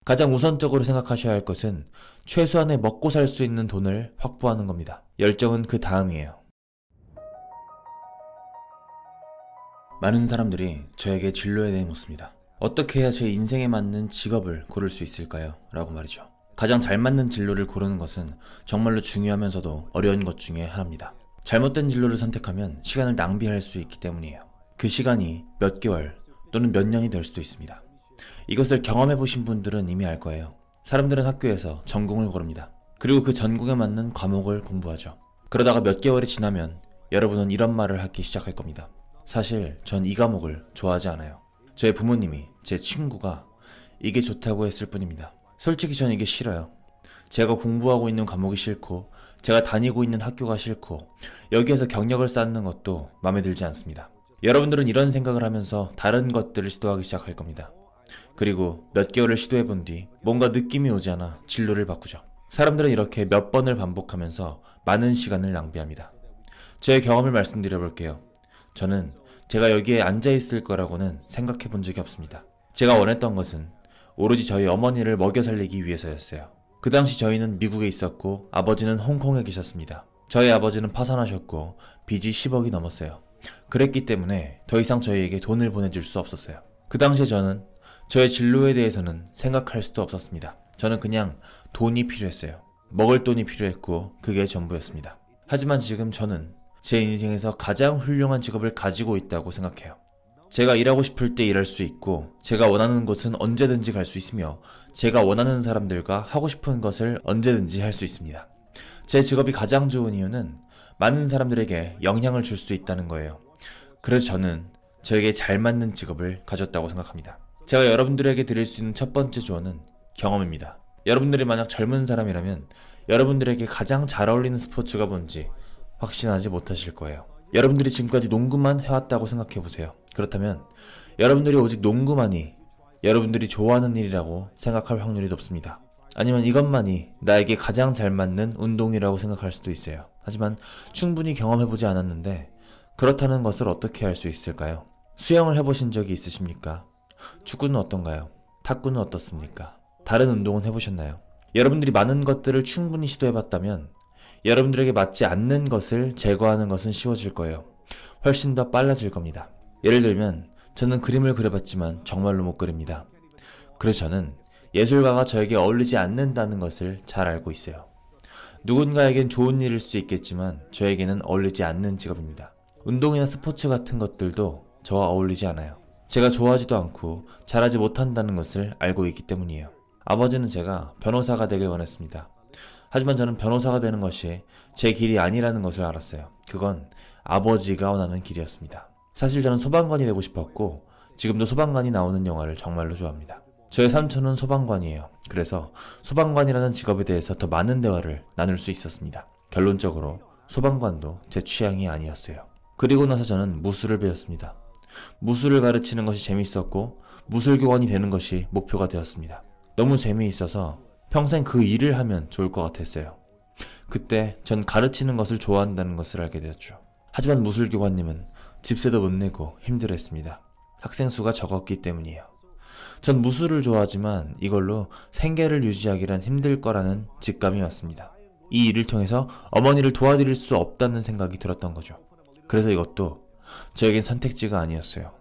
가장 우선적으로 생각하셔야 할 것은 최소한의 먹고 살 수 있는 돈을 확보하는 겁니다. 열정은 그 다음이에요. 많은 사람들이 저에게 진로에 대해 묻습니다. 어떻게 해야 제 인생에 맞는 직업을 고를 수 있을까요? 라고 말이죠. 가장 잘 맞는 진로를 고르는 것은 정말로 중요하면서도 어려운 것 중에 하나입니다. 잘못된 진로를 선택하면 시간을 낭비할 수 있기 때문이에요. 그 시간이 몇 개월 또는 몇 년이 될 수도 있습니다. 이것을 경험해보신 분들은 이미 알 거예요. 사람들은 학교에서 전공을 고릅니다. 그리고 그 전공에 맞는 과목을 공부하죠. 그러다가 몇 개월이 지나면 여러분은 이런 말을 하기 시작할 겁니다. 사실 전 이 과목을 좋아하지 않아요. 저의 부모님이, 제 친구가 이게 좋다고 했을 뿐입니다. 솔직히 전 이게 싫어요. 제가 공부하고 있는 과목이 싫고 제가 다니고 있는 학교가 싫고 여기에서 경력을 쌓는 것도 마음에 들지 않습니다. 여러분들은 이런 생각을 하면서 다른 것들을 시도하기 시작할 겁니다. 그리고 몇 개월을 시도해본 뒤 뭔가 느낌이 오지 않아 진로를 바꾸죠. 사람들은 이렇게 몇 번을 반복하면서 많은 시간을 낭비합니다. 저의 경험을 말씀드려 볼게요. 저는 제가 여기에 앉아있을 거라고는 생각해 본 적이 없습니다. 제가 원했던 것은 오로지 저희 어머니를 먹여 살리기 위해서였어요. 그 당시 저희는 미국에 있었고 아버지는 홍콩에 계셨습니다. 저희 아버지는 파산하셨고 빚이 10억이 넘었어요. 그랬기 때문에 더 이상 저희에게 돈을 보내줄 수 없었어요. 그 당시에 저는 저의 진로에 대해서는 생각할 수도 없었습니다. 저는 그냥 돈이 필요했어요. 먹을 돈이 필요했고 그게 전부였습니다. 하지만 지금 저는 제 인생에서 가장 훌륭한 직업을 가지고 있다고 생각해요. 제가 일하고 싶을 때 일할 수 있고 제가 원하는 곳은 언제든지 갈 수 있으며 제가 원하는 사람들과 하고 싶은 것을 언제든지 할 수 있습니다. 제 직업이 가장 좋은 이유는 많은 사람들에게 영향을 줄 수 있다는 거예요. 그래서 저는 저에게 잘 맞는 직업을 가졌다고 생각합니다. 제가 여러분들에게 드릴 수 있는 첫 번째 조언은 경험입니다. 여러분들이 만약 젊은 사람이라면 여러분들에게 가장 잘 어울리는 스포츠가 뭔지 확신하지 못하실 거예요. 여러분들이 지금까지 농구만 해왔다고 생각해보세요. 그렇다면 여러분들이 오직 농구만이 여러분들이 좋아하는 일이라고 생각할 확률이 높습니다. 아니면 이것만이 나에게 가장 잘 맞는 운동이라고 생각할 수도 있어요. 하지만 충분히 경험해보지 않았는데 그렇다는 것을 어떻게 알 수 있을까요? 수영을 해보신 적이 있으십니까? 축구는 어떤가요? 탁구는 어떻습니까? 다른 운동은 해보셨나요? 여러분들이 많은 것들을 충분히 시도해봤다면 여러분들에게 맞지 않는 것을 제거하는 것은 쉬워질 거예요. 훨씬 더 빨라질 겁니다. 예를 들면 저는 그림을 그려봤지만 정말로 못 그립니다. 그래서 저는 예술가가 저에게 어울리지 않는다는 것을 잘 알고 있어요. 누군가에겐 좋은 일일 수 있겠지만 저에게는 어울리지 않는 직업입니다. 운동이나 스포츠 같은 것들도 저와 어울리지 않아요. 제가 좋아하지도 않고 잘하지 못한다는 것을 알고 있기 때문이에요. 아버지는 제가 변호사가 되길 원했습니다. 하지만 저는 변호사가 되는 것이 제 길이 아니라는 것을 알았어요. 그건 아버지가 원하는 길이었습니다. 사실 저는 소방관이 되고 싶었고 지금도 소방관이 나오는 영화를 정말로 좋아합니다. 저의 삼촌은 소방관이에요. 그래서 소방관이라는 직업에 대해서 더 많은 대화를 나눌 수 있었습니다. 결론적으로 소방관도 제 취향이 아니었어요. 그리고 나서 저는 무술을 배웠습니다. 무술을 가르치는 것이 재밌었고 무술교관이 되는 것이 목표가 되었습니다. 너무 재미있어서 평생 그 일을 하면 좋을 것 같았어요. 그때 전 가르치는 것을 좋아한다는 것을 알게 되었죠. 하지만 무술교관님은 집세도 못 내고 힘들어했습니다. 학생 수가 적었기 때문이에요. 전 무술을 좋아하지만 이걸로 생계를 유지하기란 힘들 거라는 직감이 왔습니다. 이 일을 통해서 어머니를 도와드릴 수 없다는 생각이 들었던 거죠. 그래서 이것도 저에겐 선택지가 아니었어요.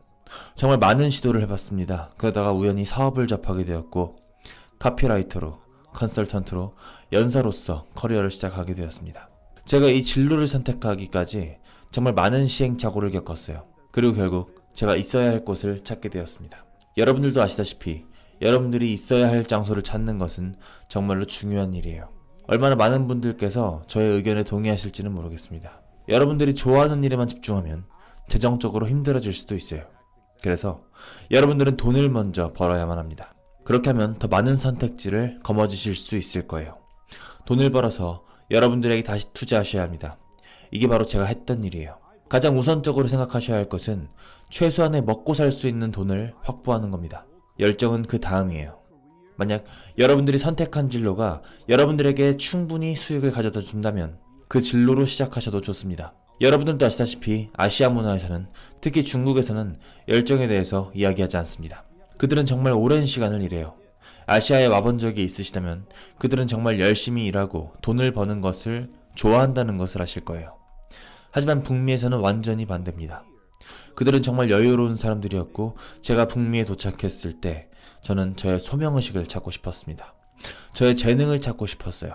정말 많은 시도를 해봤습니다. 그러다가 우연히 사업을 접하게 되었고 카피라이터로, 컨설턴트로, 연사로서 커리어를 시작하게 되었습니다. 제가 이 진로를 선택하기까지 정말 많은 시행착오를 겪었어요. 그리고 결국 제가 있어야 할 곳을 찾게 되었습니다. 여러분들도 아시다시피 여러분들이 있어야 할 장소를 찾는 것은 정말로 중요한 일이에요. 얼마나 많은 분들께서 저의 의견에 동의하실지는 모르겠습니다. 여러분들이 좋아하는 일에만 집중하면 재정적으로 힘들어질 수도 있어요. 그래서 여러분들은 돈을 먼저 벌어야만 합니다. 그렇게 하면 더 많은 선택지를 거머쥐실 수 있을 거예요. 돈을 벌어서 여러분들에게 다시 투자하셔야 합니다. 이게 바로 제가 했던 일이에요. 가장 우선적으로 생각하셔야 할 것은 최소한의 먹고 살 수 있는 돈을 확보하는 겁니다. 열정은 그 다음이에요. 만약 여러분들이 선택한 진로가 여러분들에게 충분히 수익을 가져다 준다면 그 진로로 시작하셔도 좋습니다. 여러분들도 아시다시피 아시아 문화에서는, 특히 중국에서는 열정에 대해서 이야기하지 않습니다. 그들은 정말 오랜 시간을 일해요. 아시아에 와본 적이 있으시다면 그들은 정말 열심히 일하고 돈을 버는 것을 좋아한다는 것을 아실 거예요. 하지만 북미에서는 완전히 반대입니다. 그들은 정말 여유로운 사람들이었고 제가 북미에 도착했을 때 저는 저의 소명의식을 찾고 싶었습니다. 저의 재능을 찾고 싶었어요.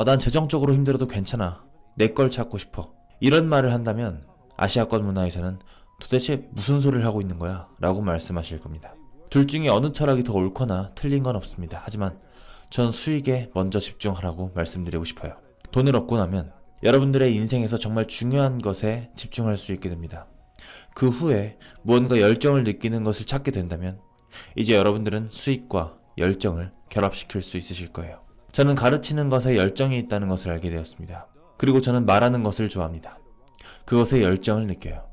난 재정적으로 힘들어도 괜찮아. 내 걸 찾고 싶어. 이런 말을 한다면 아시아권 문화에서는 도대체 무슨 소리를 하고 있는 거야? 라고 말씀하실 겁니다. 둘 중에 어느 철학이 더 옳거나 틀린 건 없습니다. 하지만 전 수익에 먼저 집중하라고 말씀드리고 싶어요. 돈을 얻고 나면 여러분들의 인생에서 정말 중요한 것에 집중할 수 있게 됩니다. 그 후에 무언가 열정을 느끼는 것을 찾게 된다면 이제 여러분들은 수익과 열정을 결합시킬 수 있으실 거예요. 저는 가르치는 것에 열정이 있다는 것을 알게 되었습니다. 그리고 저는 말하는 것을 좋아합니다. 그것에 열정을 느껴요.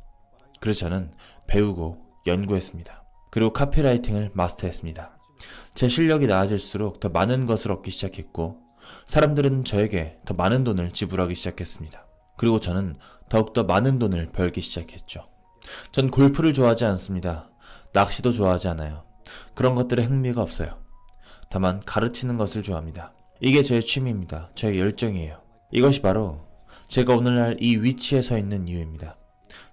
그래서 저는 배우고 연구했습니다. 그리고 카피라이팅을 마스터했습니다. 제 실력이 나아질수록 더 많은 것을 얻기 시작했고 사람들은 저에게 더 많은 돈을 지불하기 시작했습니다. 그리고 저는 더욱더 많은 돈을 벌기 시작했죠. 전 골프를 좋아하지 않습니다. 낚시도 좋아하지 않아요. 그런 것들에 흥미가 없어요. 다만 가르치는 것을 좋아합니다. 이게 저의 취미입니다. 저의 열정이에요. 이것이 바로 제가 오늘날 이 위치에 서 있는 이유입니다.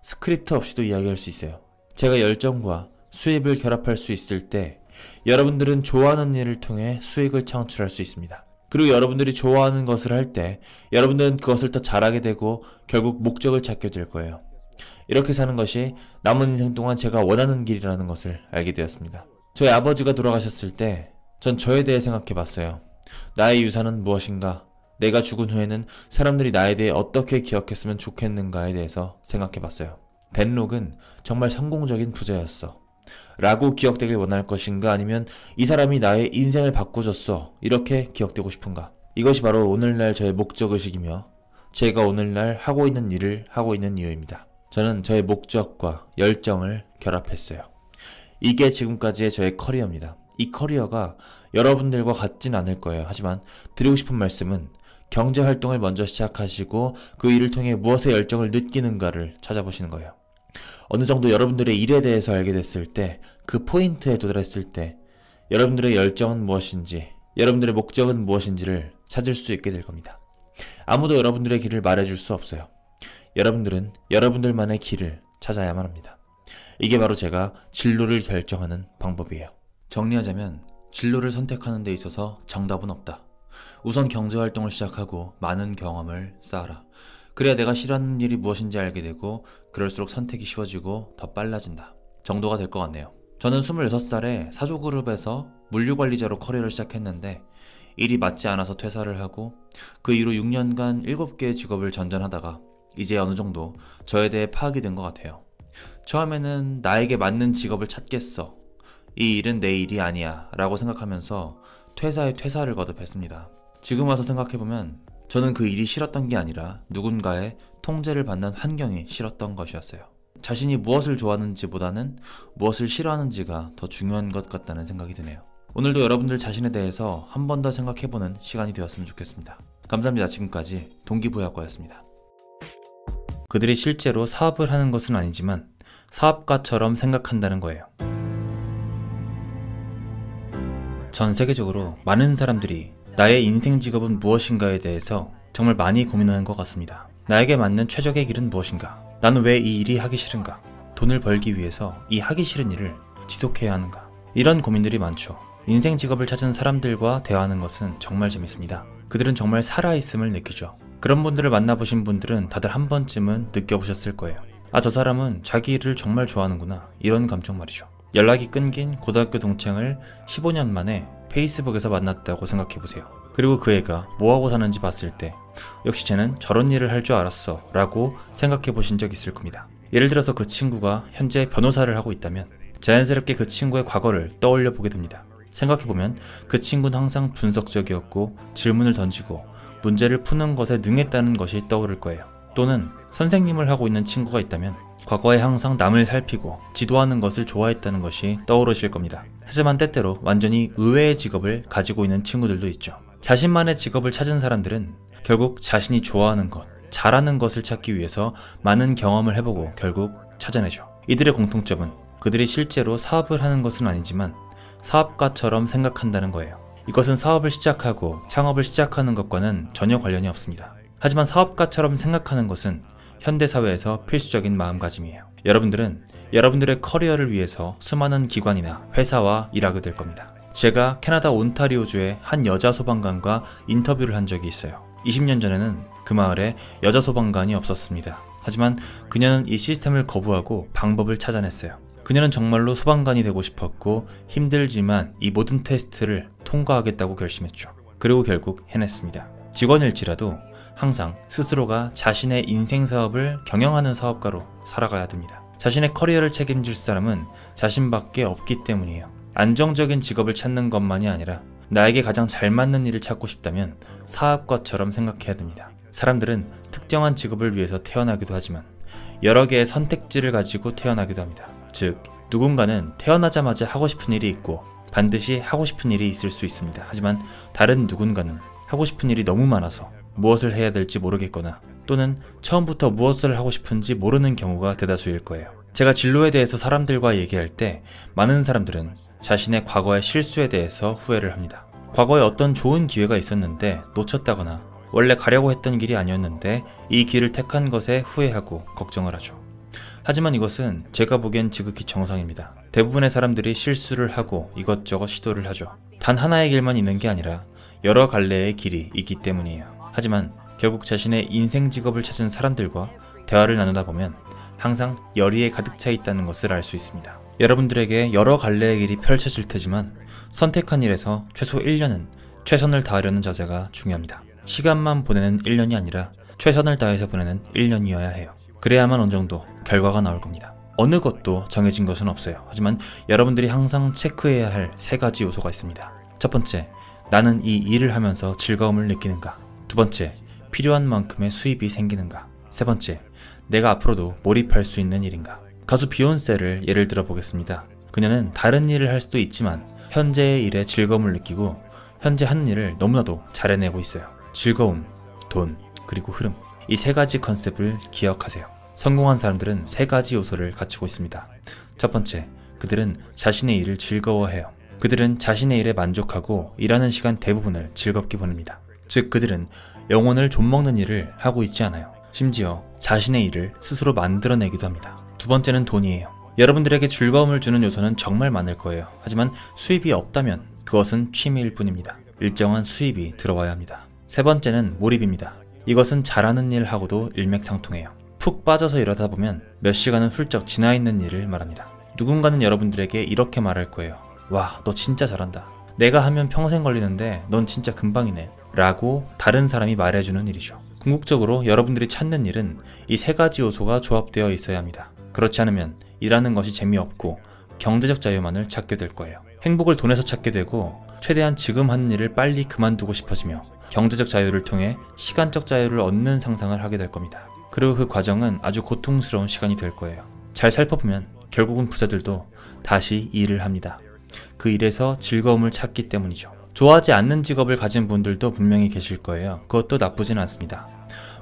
스크립트 없이도 이야기할 수 있어요. 제가 열정과 수입을 결합할 수 있을 때 여러분들은 좋아하는 일을 통해 수익을 창출할 수 있습니다. 그리고 여러분들이 좋아하는 것을 할 때 여러분들은 그것을 더 잘하게 되고 결국 목적을 찾게 될 거예요. 이렇게 사는 것이 남은 인생 동안 제가 원하는 길이라는 것을 알게 되었습니다. 저희 아버지가 돌아가셨을 때 전 저에 대해 생각해 봤어요. 나의 유산은 무엇인가? 내가 죽은 후에는 사람들이 나에 대해 어떻게 기억했으면 좋겠는가에 대해서 생각해 봤어요. 댄록은 정말 성공적인 부자였어. 라고 기억되길 원할 것인가 아니면 이 사람이 나의 인생을 바꿔줬어. 이렇게 기억되고 싶은가? 이것이 바로 오늘날 저의 목적의식이며 제가 오늘날 하고 있는 일을 하고 있는 이유입니다. 저는 저의 목적과 열정을 결합했어요. 이게 지금까지의 저의 커리어입니다. 이 커리어가 여러분들과 같진 않을 거예요. 하지만 드리고 싶은 말씀은 경제활동을 먼저 시작하시고 그 일을 통해 무엇의 열정을 느끼는가를 찾아보시는 거예요. 어느 정도 여러분들의 일에 대해서 알게 됐을 때, 그 포인트에 도달했을 때 여러분들의 열정은 무엇인지, 여러분들의 목적은 무엇인지를 찾을 수 있게 될 겁니다. 아무도 여러분들의 길을 말해줄 수 없어요. 여러분들은 여러분들만의 길을 찾아야만 합니다. 이게 바로 제가 진로를 결정하는 방법이에요. 정리하자면 진로를 선택하는 데 있어서 정답은 없다. 우선 경제활동을 시작하고 많은 경험을 쌓아라. 그래야 내가 싫어하는 일이 무엇인지 알게 되고 그럴수록 선택이 쉬워지고 더 빨라진다 정도가 될 것 같네요. 저는 26살에 사조그룹에서 물류관리자로 커리어를 시작했는데 일이 맞지 않아서 퇴사를 하고 그 이후 6년간 7개의 직업을 전전하다가 이제 어느 정도 저에 대해 파악이 된 것 같아요. 처음에는 나에게 맞는 직업을 찾겠어. 이 일은 내 일이 아니야 라고 생각하면서 퇴사에 퇴사를 거듭했습니다. 지금 와서 생각해보면 저는 그 일이 싫었던 게 아니라 누군가의 통제를 받는 환경이 싫었던 것이었어요. 자신이 무엇을 좋아하는지보다는 무엇을 싫어하는지가 더 중요한 것 같다는 생각이 드네요. 오늘도 여러분들 자신에 대해서 한 번 더 생각해보는 시간이 되었으면 좋겠습니다. 감사합니다. 지금까지 동기부여학과였습니다. 그들이 실제로 사업을 하는 것은 아니지만 사업가처럼 생각한다는 거예요. 전 세계적으로 많은 사람들이 나의 인생 직업은 무엇인가에 대해서 정말 많이 고민하는 것 같습니다. 나에게 맞는 최적의 길은 무엇인가? 나는 왜 이 일이 하기 싫은가? 돈을 벌기 위해서 이 하기 싫은 일을 지속해야 하는가? 이런 고민들이 많죠. 인생 직업을 찾은 사람들과 대화하는 것은 정말 재밌습니다. 그들은 정말 살아있음을 느끼죠. 그런 분들을 만나보신 분들은 다들 한 번쯤은 느껴보셨을 거예요. 저 사람은 자기 일을 정말 좋아하는구나. 이런 감정 말이죠. 연락이 끊긴 고등학교 동창을 15년 만에 페이스북에서 만났다고 생각해보세요. 그리고 그 애가 뭐하고 사는지 봤을 때 역시 쟤는 저런 일을 할 줄 알았어 라고 생각해보신 적 있을 겁니다. 예를 들어서 그 친구가 현재 변호사를 하고 있다면 자연스럽게 그 친구의 과거를 떠올려 보게 됩니다. 생각해보면 그 친구는 항상 분석적이었고 질문을 던지고 문제를 푸는 것에 능했다는 것이 떠오를 거예요. 또는 선생님을 하고 있는 친구가 있다면 과거에 항상 남을 살피고 지도하는 것을 좋아했다는 것이 떠오르실 겁니다. 하지만 때때로 완전히 의외의 직업을 가지고 있는 친구들도 있죠. 자신만의 직업을 찾은 사람들은 결국 자신이 좋아하는 것, 잘하는 것을 찾기 위해서 많은 경험을 해보고 결국 찾아내죠. 이들의 공통점은 그들이 실제로 사업을 하는 것은 아니지만 사업가처럼 생각한다는 거예요. 이것은 사업을 시작하고 창업을 시작하는 것과는 전혀 관련이 없습니다. 하지만 사업가처럼 생각하는 것은 현대사회에서 필수적인 마음가짐이에요. 여러분들은 여러분들의 커리어를 위해서 수많은 기관이나 회사와 일하게 될 겁니다. 제가 캐나다 온타리오주의 한 여자 소방관과 인터뷰를 한 적이 있어요. 20년 전에는 그 마을에 여자 소방관이 없었습니다. 하지만 그녀는 이 시스템을 거부하고 방법을 찾아냈어요. 그녀는 정말로 소방관이 되고 싶었고 힘들지만 이 모든 테스트를 통과하겠다고 결심했죠. 그리고 결국 해냈습니다. 직원일지라도 항상 스스로가 자신의 인생 사업을 경영하는 사업가로 살아가야 됩니다. 자신의 커리어를 책임질 사람은 자신밖에 없기 때문이에요. 안정적인 직업을 찾는 것만이 아니라 나에게 가장 잘 맞는 일을 찾고 싶다면 사업가처럼 생각해야 됩니다. 사람들은 특정한 직업을 위해서 태어나기도 하지만 여러 개의 선택지를 가지고 태어나기도 합니다. 즉, 누군가는 태어나자마자 하고 싶은 일이 있고 반드시 하고 싶은 일이 있을 수 있습니다. 하지만 다른 누군가는 하고 싶은 일이 너무 많아서 무엇을 해야 될지 모르겠거나 또는 처음부터 무엇을 하고 싶은지 모르는 경우가 대다수일 거예요. 제가 진로에 대해서 사람들과 얘기할 때 많은 사람들은 자신의 과거의 실수에 대해서 후회를 합니다. 과거에 어떤 좋은 기회가 있었는데 놓쳤다거나 원래 가려고 했던 길이 아니었는데 이 길을 택한 것에 후회하고 걱정을 하죠. 하지만 이것은 제가 보기엔 지극히 정상입니다. 대부분의 사람들이 실수를 하고 이것저것 시도를 하죠. 단 하나의 길만 있는 게 아니라 여러 갈래의 길이 있기 때문이에요. 하지만 결국 자신의 인생 직업을 찾은 사람들과 대화를 나누다 보면 항상 열의에 가득 차 있다는 것을 알 수 있습니다. 여러분들에게 여러 갈래의 길이 펼쳐질 테지만 선택한 일에서 최소 1년은 최선을 다하려는 자세가 중요합니다. 시간만 보내는 1년이 아니라 최선을 다해서 보내는 1년이어야 해요. 그래야만 어느 정도 결과가 나올 겁니다. 어느 것도 정해진 것은 없어요. 하지만 여러분들이 항상 체크해야 할 3가지 요소가 있습니다. 첫 번째, 나는 이 일을 하면서 즐거움을 느끼는가? 두 번째, 필요한 만큼의 수입이 생기는가? 세 번째, 내가 앞으로도 몰입할 수 있는 일인가? 가수 비욘세를 예를 들어 보겠습니다. 그녀는 다른 일을 할 수도 있지만 현재의 일에 즐거움을 느끼고 현재 하는 일을 너무나도 잘 해내고 있어요. 즐거움, 돈, 그리고 흐름. 이 3가지 컨셉을 기억하세요. 성공한 사람들은 3가지 요소를 갖추고 있습니다. 첫 번째, 그들은 자신의 일을 즐거워해요. 그들은 자신의 일에 만족하고 일하는 시간 대부분을 즐겁게 보냅니다. 즉, 그들은 영혼을 좀먹는 일을 하고 있지 않아요. 심지어 자신의 일을 스스로 만들어내기도 합니다. 두 번째는 돈이에요. 여러분들에게 즐거움을 주는 요소는 정말 많을 거예요. 하지만 수입이 없다면 그것은 취미일 뿐입니다. 일정한 수입이 들어와야 합니다. 세 번째는 몰입입니다. 이것은 잘하는 일 하고도 일맥상통해요. 푹 빠져서 일하다 보면 몇 시간은 훌쩍 지나 있는 일을 말합니다. 누군가는 여러분들에게 이렇게 말할 거예요. 와, 너 진짜 잘한다. 내가 하면 평생 걸리는데 넌 진짜 금방이네. 라고 다른 사람이 말해주는 일이죠. 궁극적으로 여러분들이 찾는 일은 이 3가지 요소가 조합되어 있어야 합니다. 그렇지 않으면 일하는 것이 재미없고 경제적 자유만을 찾게 될 거예요. 행복을 돈에서 찾게 되고 최대한 지금 하는 일을 빨리 그만두고 싶어지며 경제적 자유를 통해 시간적 자유를 얻는 상상을 하게 될 겁니다. 그리고 그 과정은 아주 고통스러운 시간이 될 거예요. 잘 살펴보면 결국은 부자들도 다시 일을 합니다. 그 일에서 즐거움을 찾기 때문이죠. 좋아하지 않는 직업을 가진 분들도 분명히 계실 거예요. 그것도 나쁘진 않습니다.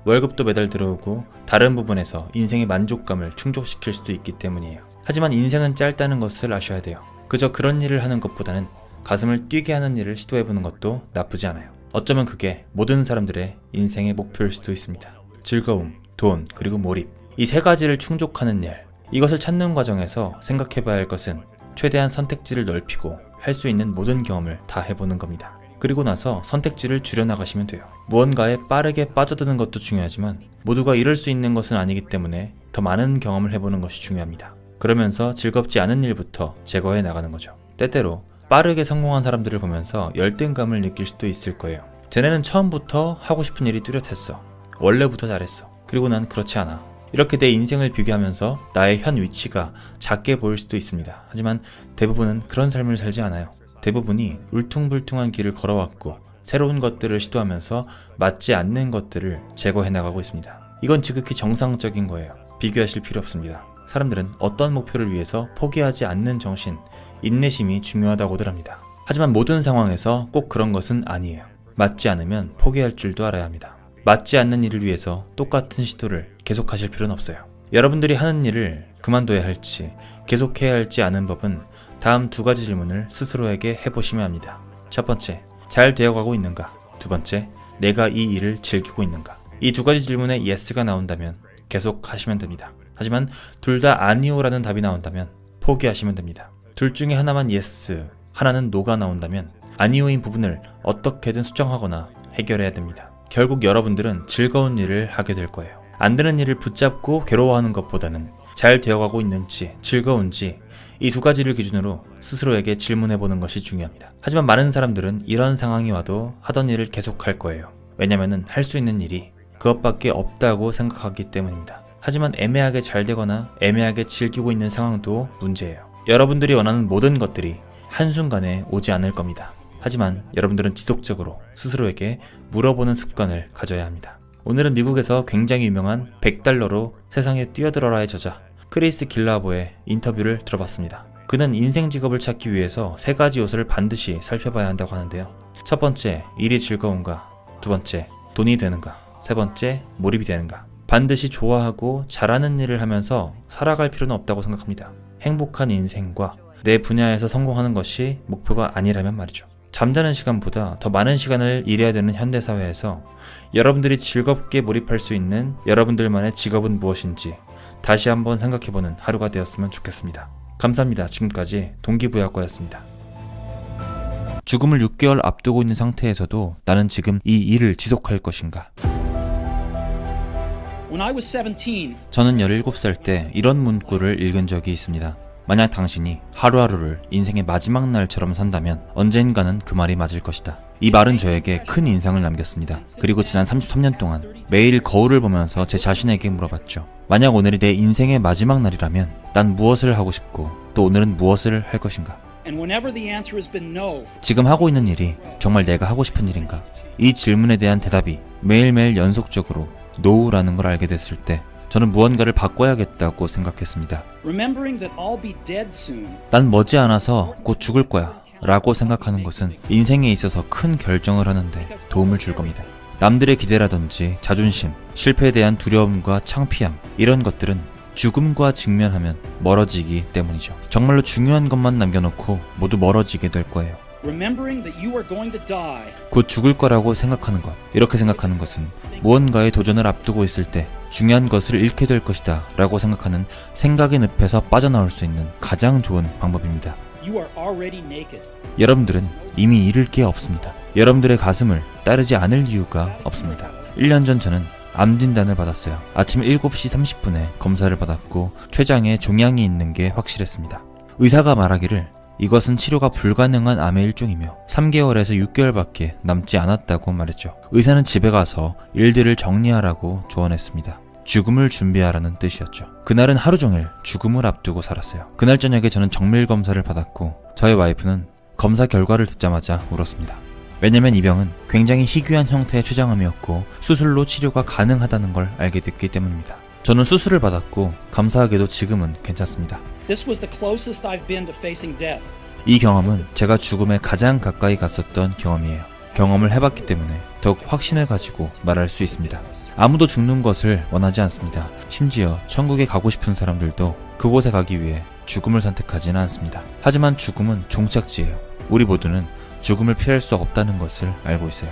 월급도 매달 들어오고 다른 부분에서 인생의 만족감을 충족시킬 수도 있기 때문이에요. 하지만 인생은 짧다는 것을 아셔야 돼요. 그저 그런 일을 하는 것보다는 가슴을 뛰게 하는 일을 시도해보는 것도 나쁘지 않아요. 어쩌면 그게 모든 사람들의 인생의 목표일 수도 있습니다. 즐거움, 돈, 그리고 몰입. 이 3가지를 충족하는 일. 이것을 찾는 과정에서 생각해봐야 할 것은 최대한 선택지를 넓히고 할 수 있는 모든 경험을 다 해보는 겁니다. 그리고 나서 선택지를 줄여나가시면 돼요. 무언가에 빠르게 빠져드는 것도 중요하지만 모두가 이룰 수 있는 것은 아니기 때문에 더 많은 경험을 해보는 것이 중요합니다. 그러면서 즐겁지 않은 일부터 제거해 나가는 거죠. 때때로 빠르게 성공한 사람들을 보면서 열등감을 느낄 수도 있을 거예요. 쟤네는 처음부터 하고 싶은 일이 뚜렷했어. 원래부터 잘했어. 그리고 난 그렇지 않아. 이렇게 내 인생을 비교하면서 나의 현 위치가 작게 보일 수도 있습니다. 하지만 대부분은 그런 삶을 살지 않아요. 대부분이 울퉁불퉁한 길을 걸어왔고 새로운 것들을 시도하면서 맞지 않는 것들을 제거해 나가고 있습니다. 이건 지극히 정상적인 거예요. 비교하실 필요 없습니다. 사람들은 어떤 목표를 위해서 포기하지 않는 정신, 인내심이 중요하다고들 합니다. 하지만 모든 상황에서 꼭 그런 것은 아니에요. 맞지 않으면 포기할 줄도 알아야 합니다. 맞지 않는 일을 위해서 똑같은 시도를 계속하실 필요는 없어요. 여러분들이 하는 일을 그만둬야 할지 계속해야 할지 아는 법은 다음 두 가지 질문을 스스로에게 해보시면 합니다. 첫 번째, 잘 되어가고 있는가? 두 번째, 내가 이 일을 즐기고 있는가? 이 두 가지 질문에 yes가 나온다면 계속 하시면 됩니다. 하지만 둘 다 아니오라는 답이 나온다면 포기하시면 됩니다. 둘 중에 하나만 yes, 하나는 no가 나온다면 아니오인 부분을 어떻게든 수정하거나 해결해야 됩니다. 결국 여러분들은 즐거운 일을 하게 될 거예요. 안 되는 일을 붙잡고 괴로워하는 것보다는 잘 되어가고 있는지 즐거운지 이 두 가지를 기준으로 스스로에게 질문해보는 것이 중요합니다. 하지만 많은 사람들은 이런 상황이 와도 하던 일을 계속할 거예요. 왜냐면은 할 수 있는 일이 그것밖에 없다고 생각하기 때문입니다. 하지만 애매하게 잘 되거나 애매하게 즐기고 있는 상황도 문제예요. 여러분들이 원하는 모든 것들이 한순간에 오지 않을 겁니다. 하지만 여러분들은 지속적으로 스스로에게 물어보는 습관을 가져야 합니다. 오늘은 미국에서 굉장히 유명한 100달러로 세상에 뛰어들어라의 저자 크리스 길라보의 인터뷰를 들어봤습니다. 그는 인생 직업을 찾기 위해서 세 가지 요소를 반드시 살펴봐야 한다고 하는데요. 첫 번째, 일이 즐거운가? 두 번째, 돈이 되는가? 세 번째, 몰입이 되는가? 반드시 좋아하고 잘하는 일을 하면서 살아갈 필요는 없다고 생각합니다. 행복한 인생과 내 분야에서 성공하는 것이 목표가 아니라면 말이죠. 잠자는 시간보다 더 많은 시간을 일해야 되는 현대사회에서 여러분들이 즐겁게 몰입할 수 있는 여러분들만의 직업은 무엇인지 다시 한번 생각해보는 하루가 되었으면 좋겠습니다. 감사합니다. 지금까지 동기부여학과였습니다. 죽음을 6개월 앞두고 있는 상태에서도 나는 지금 이 일을 지속할 것인가? 저는 17살 때 이런 문구를 읽은 적이 있습니다. 만약 당신이 하루하루를 인생의 마지막 날처럼 산다면 언젠가는 그 말이 맞을 것이다. 이 말은 저에게 큰 인상을 남겼습니다. 그리고 지난 33년 동안 매일 거울을 보면서 제 자신에게 물어봤죠. 만약 오늘이 내 인생의 마지막 날이라면 난 무엇을 하고 싶고 또 오늘은 무엇을 할 것인가? 지금 하고 있는 일이 정말 내가 하고 싶은 일인가? 이 질문에 대한 대답이 매일매일 연속적으로 노라는 걸 알게 됐을 때 저는 무언가를 바꿔야겠다고 생각했습니다. 난 머지않아서 곧 죽을 거야 라고 생각하는 것은 인생에 있어서 큰 결정을 하는데 도움을 줄 겁니다. 남들의 기대라든지 자존심, 실패에 대한 두려움과 창피함, 이런 것들은 죽음과 직면하면 멀어지기 때문이죠. 정말로 중요한 것만 남겨놓고 모두 멀어지게 될 거예요. 곧 죽을 거라고 생각하는 것, 이렇게 생각하는 것은 무언가의 도전을 앞두고 있을 때 중요한 것을 잃게 될 것이다 라고 생각하는 생각의 늪에서 빠져나올 수 있는 가장 좋은 방법입니다. 여러분들은 이미 잃을 게 없습니다. 여러분들의 가슴을 따르지 않을 이유가 없습니다. 1년 전 저는 암 진단을 받았어요. 아침 7시 30분에 검사를 받았고 췌장에 종양이 있는 게 확실했습니다. 의사가 말하기를 이것은 치료가 불가능한 암의 일종이며 3개월에서 6개월밖에 남지 않았다고 말했죠. 의사는 집에 가서 일들을 정리하라고 조언했습니다. 죽음을 준비하라는 뜻이었죠. 그날은 하루 종일 죽음을 앞두고 살았어요. 그날 저녁에 저는 정밀 검사를 받았고 저의 와이프는 검사 결과를 듣자마자 울었습니다. 왜냐면 이 병은 굉장히 희귀한 형태의 췌장암이었고 수술로 치료가 가능하다는 걸 알게 됐기 때문입니다. 저는 수술을 받았고 감사하게도 지금은 괜찮습니다. 이 경험은 제가 죽음에 가장 가까이 갔었던 경험이에요. 경험을 해봤기 때문에 더욱 확신을 가지고 말할 수 있습니다. 아무도 죽는 것을 원하지 않습니다. 심지어 천국에 가고 싶은 사람들도 그곳에 가기 위해 죽음을 선택하지는 않습니다. 하지만 죽음은 종착지예요. 우리 모두는 죽음을 피할 수 없다는 것을 알고 있어요.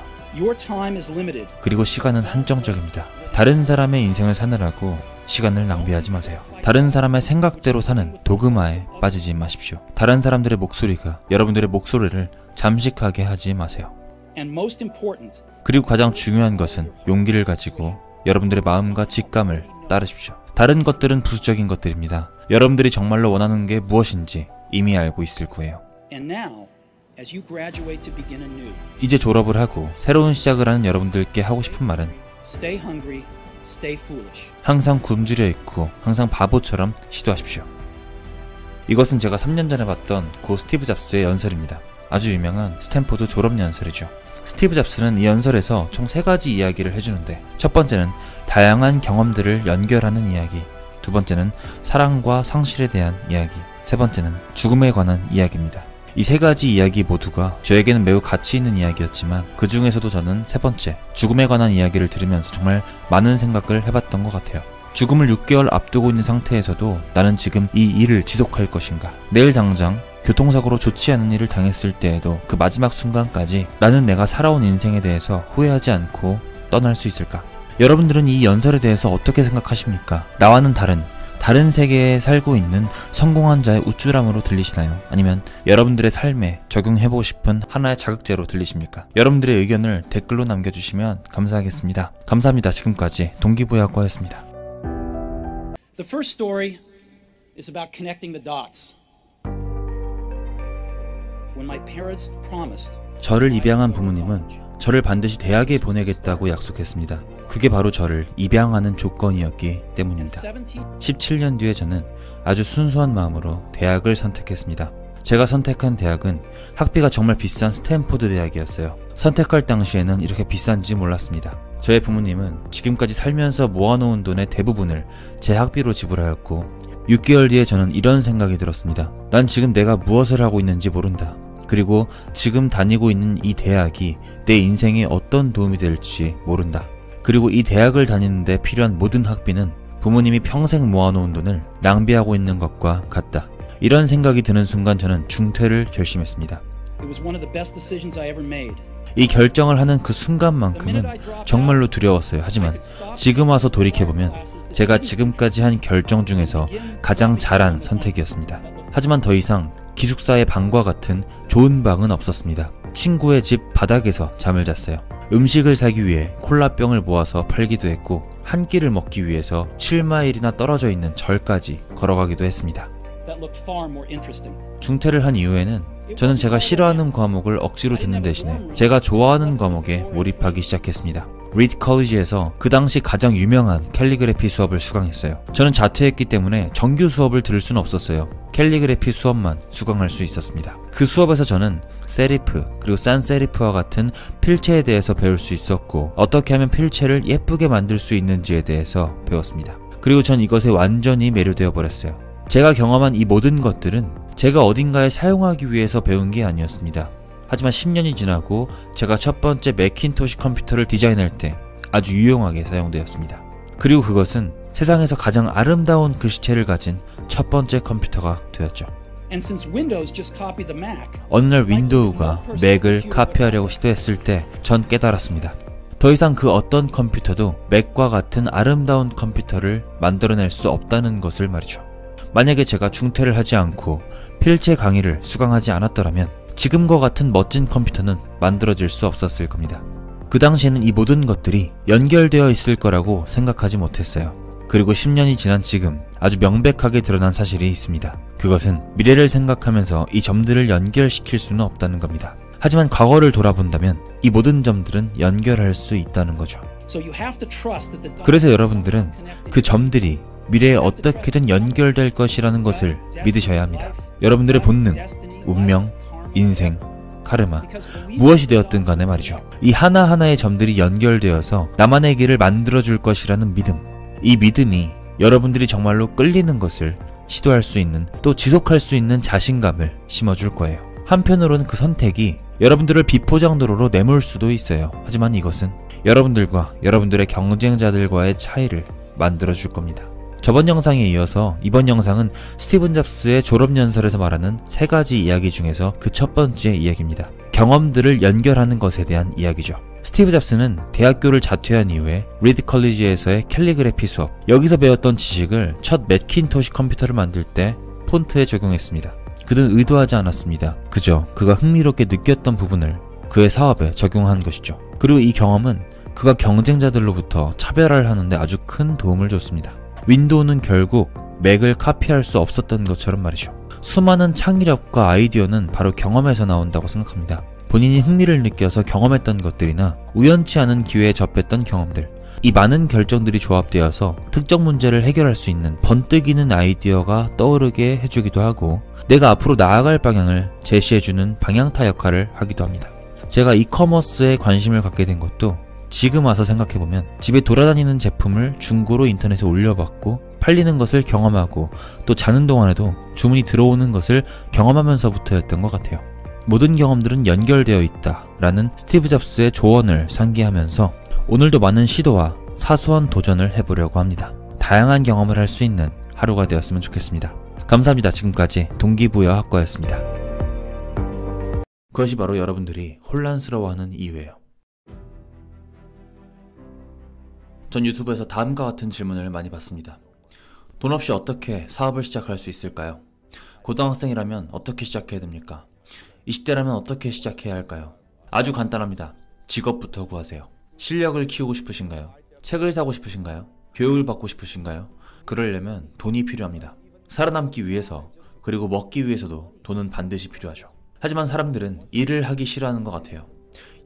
그리고 시간은 한정적입니다. 다른 사람의 인생을 사느라고 시간을 낭비하지 마세요. 다른 사람의 생각대로 사는 도그마에 빠지지 마십시오. 다른 사람들의 목소리가 여러분들의 목소리를 잠식하게 하지 마세요. 그리고 가장 중요한 것은 용기를 가지고 여러분들의 마음과 직감을 따르십시오. 다른 것들은 부수적인 것들입니다. 여러분들이 정말로 원하는 게 무엇인지 이미 알고 있을 거예요. 이제 졸업을 하고 새로운 시작을 하는 여러분들께 하고 싶은 말은 항상 굶주려 있고 항상 바보처럼 시도하십시오. 이것은 제가 3년 전에 봤던 고 스티브 잡스의 연설입니다. 아주 유명한 스탠포드 졸업 연설이죠. 스티브 잡스는 이 연설에서 총 3가지 이야기를 해주는데 첫 번째는 다양한 경험들을 연결하는 이야기, 두 번째는 사랑과 상실에 대한 이야기, 세 번째는 죽음에 관한 이야기입니다. 이 3가지 이야기 모두가 저에게는 매우 가치 있는 이야기였지만 그 중에서도 저는 세 번째, 죽음에 관한 이야기를 들으면서 정말 많은 생각을 해봤던 것 같아요. 죽음을 6개월 앞두고 있는 상태에서도 나는 지금 이 일을 지속할 것인가? 내일 당장 교통사고로 좋지 않은 일을 당했을 때에도 그 마지막 순간까지 나는 내가 살아온 인생에 대해서 후회하지 않고 떠날 수 있을까? 여러분들은 이 연설에 대해서 어떻게 생각하십니까? 나와는 다른 세계에 살고 있는 성공한 자의 우쭐함으로 들리시나요? 아니면 여러분들의 삶에 적용해보고 싶은 하나의 자극제로 들리십니까? 여러분들의 의견을 댓글로 남겨주시면 감사하겠습니다. 감사합니다. 지금까지 동기부여학과였습니다. The first story is about connecting the dots. When my parents promised 저를 입양한 부모님은 저를 반드시 대학에 보내겠다고 약속했습니다. 그게 바로 저를 입양하는 조건이었기 때문입니다. 17년 뒤에 저는 아주 순수한 마음으로 대학을 선택했습니다. 제가 선택한 대학은 학비가 정말 비싼 스탠포드 대학이었어요. 선택할 당시에는 이렇게 비싼지 몰랐습니다. 저의 부모님은 지금까지 살면서 모아놓은 돈의 대부분을 제 학비로 지불하였고 6개월 뒤에 저는 이런 생각이 들었습니다. 난 지금 내가 무엇을 하고 있는지 모른다. 그리고 지금 다니고 있는 이 대학이 내 인생에 어떤 도움이 될지 모른다. 그리고 이 대학을 다니는데 필요한 모든 학비는 부모님이 평생 모아놓은 돈을 낭비하고 있는 것과 같다. 이런 생각이 드는 순간 저는 중퇴를 결심했습니다. 이 결정을 하는 그 순간만큼은 정말로 두려웠어요. 하지만 지금 와서 돌이켜보면 제가 지금까지 한 결정 중에서 가장 잘한 선택이었습니다. 하지만 더 이상 기숙사의 방과 같은 좋은 방은 없었습니다. 친구의 집 바닥에서 잠을 잤어요. 음식을 사기 위해 콜라병을 모아서 팔기도 했고 한 끼를 먹기 위해서 7마일이나 떨어져 있는 절까지 걸어가기도 했습니다. 중퇴를 한 이후에는 저는 제가 싫어하는 과목을 억지로 듣는 대신에 제가 좋아하는 과목에 몰입하기 시작했습니다. 리드 컬리지에서 그 당시 가장 유명한 캘리그래피 수업을 수강했어요. 저는 자퇴했기 때문에 정규 수업을 들을 수는 없었어요. 캘리그래피 수업만 수강할 수 있었습니다. 그 수업에서 저는 세리프 그리고 산세리프와 같은 필체에 대해서 배울 수 있었고 어떻게 하면 필체를 예쁘게 만들 수 있는지에 대해서 배웠습니다. 그리고 전 이것에 완전히 매료되어 버렸어요. 제가 경험한 이 모든 것들은 제가 어딘가에 사용하기 위해서 배운 게 아니었습니다. 하지만 10년이 지나고 제가 첫 번째 매킨토시 컴퓨터를 디자인할 때 아주 유용하게 사용되었습니다. 그리고 그것은 세상에서 가장 아름다운 글씨체를 가진 첫 번째 컴퓨터가 되었죠. 어느 날 윈도우가 맥을 카피하려고 시도했을 때 전 깨달았습니다. 더 이상 그 어떤 컴퓨터도 맥과 같은 아름다운 컴퓨터를 만들어낼 수 없다는 것을 말이죠. 만약에 제가 중퇴를 하지 않고 필체 강의를 수강하지 않았더라면 지금과 같은 멋진 컴퓨터는 만들어질 수 없었을 겁니다. 그 당시에는 이 모든 것들이 연결되어 있을 거라고 생각하지 못했어요. 그리고 10년이 지난 지금 아주 명백하게 드러난 사실이 있습니다. 그것은 미래를 생각하면서 이 점들을 연결시킬 수는 없다는 겁니다. 하지만 과거를 돌아본다면 이 모든 점들은 연결할 수 있다는 거죠. 그래서 여러분들은 그 점들이 미래에 어떻게든 연결될 것이라는 것을 믿으셔야 합니다. 여러분들의 본능, 운명, 인생, 카르마, 무엇이 되었든 간에 말이죠. 이 하나하나의 점들이 연결되어서 나만의 길을 만들어줄 것이라는 믿음. 이 믿음이 여러분들이 정말로 끌리는 것을 시도할 수 있는 또 지속할 수 있는 자신감을 심어줄 거예요. 한편으로는 그 선택이 여러분들을 비포장도로로 내몰 수도 있어요. 하지만 이것은 여러분들과 여러분들의 경쟁자들과의 차이를 만들어줄 겁니다. 저번 영상에 이어서 이번 영상은 스티븐 잡스의 졸업연설에서 말하는 3가지 이야기 중에서 그 첫 번째 이야기입니다. 경험들을 연결하는 것에 대한 이야기죠. 스티브 잡스는 대학교를 자퇴한 이후에 리드 컬리지에서의 캘리그래피 수업, 여기서 배웠던 지식을 첫 매킨토시 컴퓨터를 만들 때 폰트에 적용했습니다. 그는 의도하지 않았습니다. 그저 그가 흥미롭게 느꼈던 부분을 그의 사업에 적용한 것이죠. 그리고 이 경험은 그가 경쟁자들로부터 차별화를 하는데 아주 큰 도움을 줬습니다. 윈도우는 결국 맥을 카피할 수 없었던 것처럼 말이죠. 수많은 창의력과 아이디어는 바로 경험에서 나온다고 생각합니다. 본인이 흥미를 느껴서 경험했던 것들이나 우연치 않은 기회에 접했던 경험들, 이 많은 결정들이 조합되어서 특정 문제를 해결할 수 있는 번뜩이는 아이디어가 떠오르게 해주기도 하고 내가 앞으로 나아갈 방향을 제시해주는 방향타 역할을 하기도 합니다. 제가 이커머스에 관심을 갖게 된 것도 지금 와서 생각해보면 집에 돌아다니는 제품을 중고로 인터넷에 올려봤고 팔리는 것을 경험하고 또 자는 동안에도 주문이 들어오는 것을 경험하면서부터였던 것 같아요. 모든 경험들은 연결되어 있다 라는 스티브 잡스의 조언을 상기하면서 오늘도 많은 시도와 사소한 도전을 해보려고 합니다. 다양한 경험을 할 수 있는 하루가 되었으면 좋겠습니다. 감사합니다. 지금까지 동기부여학과였습니다. 그것이 바로 여러분들이 혼란스러워하는 이유예요. 전 유튜브에서 다음과 같은 질문을 많이 받습니다. 돈 없이 어떻게 사업을 시작할 수 있을까요? 고등학생이라면 어떻게 시작해야 됩니까? 20대라면 어떻게 시작해야 할까요? 아주 간단합니다. 직업부터 구하세요. 실력을 키우고 싶으신가요? 책을 사고 싶으신가요? 교육을 받고 싶으신가요? 그러려면 돈이 필요합니다. 살아남기 위해서, 그리고 먹기 위해서도 돈은 반드시 필요하죠. 하지만 사람들은 일을 하기 싫어하는 것 같아요.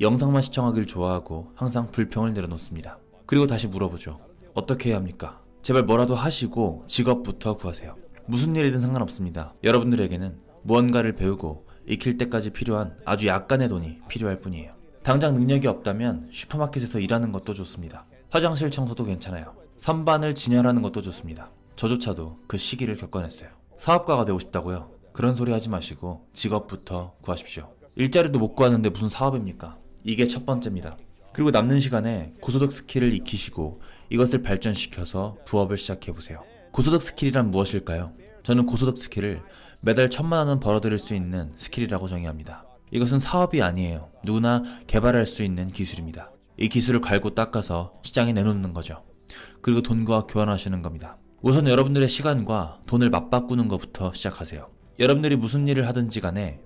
영상만 시청하길 좋아하고 항상 불평을 내려놓습니다. 그리고 다시 물어보죠. 어떻게 해야 합니까? 제발 뭐라도 하시고 직업부터 구하세요. 무슨 일이든 상관없습니다. 여러분들에게는 무언가를 배우고 익힐 때까지 필요한 아주 약간의 돈이 필요할 뿐이에요. 당장 능력이 없다면 슈퍼마켓에서 일하는 것도 좋습니다. 화장실 청소도 괜찮아요. 선반을 진열하는 것도 좋습니다. 저조차도 그 시기를 겪어냈어요. 사업가가 되고 싶다고요? 그런 소리 하지 마시고 직업부터 구하십시오. 일자리도 못 구하는데 무슨 사업입니까? 이게 첫 번째입니다. 그리고 남는 시간에 고소득 스킬을 익히시고 이것을 발전시켜서 부업을 시작해보세요. 고소득 스킬이란 무엇일까요? 저는 고소득 스킬을 매달 1000만원은 벌어들일 수 있는 스킬이라고 정의합니다. 이것은 사업이 아니에요. 누구나 개발할 수 있는 기술입니다. 이 기술을 갈고 닦아서 시장에 내놓는 거죠. 그리고 돈과 교환하시는 겁니다. 우선 여러분들의 시간과 돈을 맞바꾸는 것부터 시작하세요. 여러분들이 무슨 일을 하든지 간에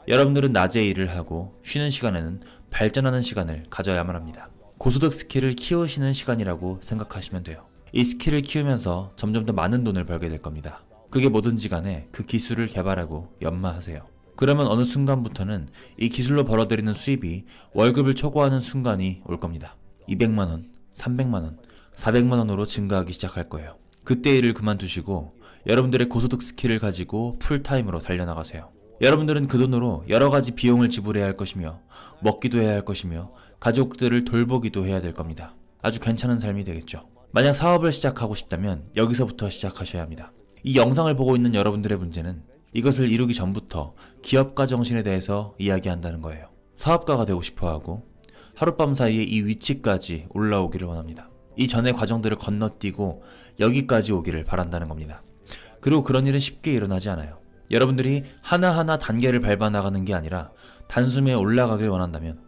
여러분들은 낮에 일을 하고 쉬는 시간에는 발전하는 시간을 가져야만 합니다. 고소득 스킬을 키우시는 시간이라고 생각하시면 돼요. 이 스킬을 키우면서 점점 더 많은 돈을 벌게 될 겁니다. 그게 뭐든지 간에 그 기술을 개발하고 연마하세요. 그러면 어느 순간부터는 이 기술로 벌어들이는 수입이 월급을 초과하는 순간이 올 겁니다. 200만원, 300만원, 400만원으로 증가하기 시작할 거예요. 그때 일을 그만두시고 여러분들의 고소득 스킬을 가지고 풀타임으로 달려나가세요. 여러분들은 그 돈으로 여러가지 비용을 지불해야 할 것이며 먹기도 해야 할 것이며 가족들을 돌보기도 해야 될 겁니다. 아주 괜찮은 삶이 되겠죠. 만약 사업을 시작하고 싶다면 여기서부터 시작하셔야 합니다. 이 영상을 보고 있는 여러분들의 문제는 이것을 이루기 전부터 기업가 정신에 대해서 이야기한다는 거예요. 사업가가 되고 싶어하고 하룻밤 사이에 이 위치까지 올라오기를 원합니다. 이 전의 과정들을 건너뛰고 여기까지 오기를 바란다는 겁니다. 그리고 그런 일은 쉽게 일어나지 않아요. 여러분들이 하나하나 단계를 밟아 나가는 게 아니라 단숨에 올라가길 원한다면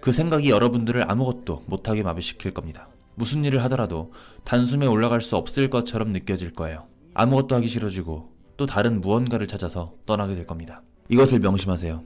그 생각이 여러분들을 아무것도 못하게 마비시킬 겁니다. 무슨 일을 하더라도 단숨에 올라갈 수 없을 것처럼 느껴질 거예요. 아무것도 하기 싫어지고 또 다른 무언가를 찾아서 떠나게 될 겁니다. 이것을 명심하세요.